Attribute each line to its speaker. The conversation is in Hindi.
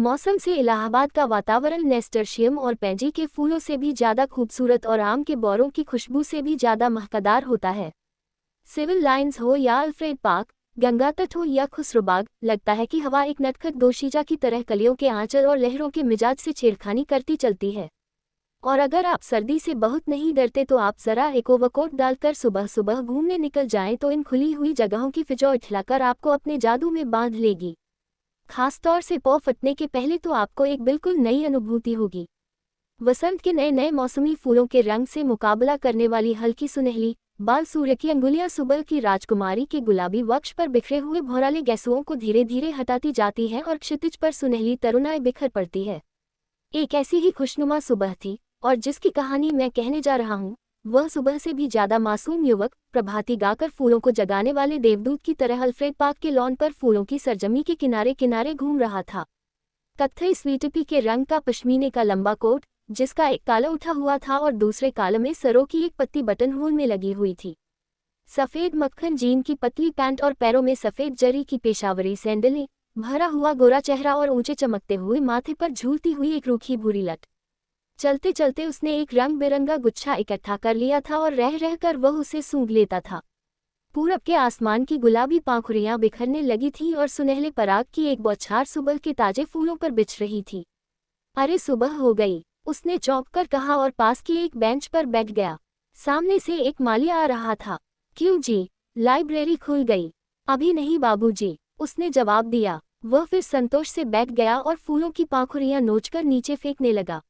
Speaker 1: मौसम से इलाहाबाद का वातावरण नेस्टर्शियम और पैंजी के फूलों से भी ज़्यादा खूबसूरत और आम के बौरों की खुशबू से भी ज़्यादा महकदार होता है। सिविल लाइन्स हो या अल्फ्रेड पार्क, गंगा तट हो या खुसरोबाग, लगता है कि हवा एक नटखट दोशीजा की तरह कलियों के आंचल और लहरों के मिजाज से छेड़खानी करती चलती है। और अगर आप सर्दी से बहुत नहीं डरते तो आप ज़रा एक ओवरकोट डालकर सुबह सुबह घूमने निकल जाएं तो इन खुली हुई जगहों की फिजौल खिलाकर आपको अपने जादू में बांध लेगी। खासतौर से पौ फटने के पहले तो आपको एक बिल्कुल नई अनुभूति होगी। वसंत के नए नए मौसमी फूलों के रंग से मुकाबला करने वाली हल्की सुनहली बाल सूर्य की अंगुलियां सुबह की राजकुमारी के गुलाबी वक्ष पर बिखरे हुए भौराले गैसुओं को धीरे धीरे हटाती जाती है और क्षितिज पर सुनहली तरुणाएं बिखर पड़ती है। एक ऐसी ही खुशनुमा सुबह थी, और जिसकी कहानी मैं कहने जा रहा हूँ वह सुबह से भी ज्यादा मासूम युवक, प्रभाती गाकर फूलों को जगाने वाले देवदूत की तरह अल्फ्रेड पार्क के लॉन पर फूलों की सरजमी के किनारे किनारे घूम रहा था। कत्थई स्वीटपी के रंग का पश्मीने का लंबा कोट, जिसका एक काला उठा हुआ था और दूसरे काल में सरों की एक पत्ती बटन होल में लगी हुई थी। सफ़ेद मक्खन जीन की पतली पैंट और पैरों में सफ़ेद जरी की पेशावरी सैंडलें, भरा हुआ गोरा चेहरा और ऊंचे चमकते हुए माथे पर झूलती हुई एक रूखी भूरी लट। चलते चलते उसने एक रंग बिरंगा गुच्छा इकट्ठा कर लिया था और रह रहकर वह उसे सूंघ लेता था। पूरब के आसमान की गुलाबी पाखुरियां बिखरने लगी थीं और सुनहले पराग की एक बौछार सुबह के ताजे फूलों पर बिछ रही थी। अरे सुबह हो गई, उसने चौंक कर कहा और पास की एक बेंच पर बैठ गया। सामने से एक माली आ रहा था। क्यों जी, लाइब्रेरी खुल गई? अभी नहीं बाबूजी, उसने जवाब दिया। वह फिर संतोष से बैठ गया और फूलों की पाखुरियां नोचकर नीचे फेंकने लगा।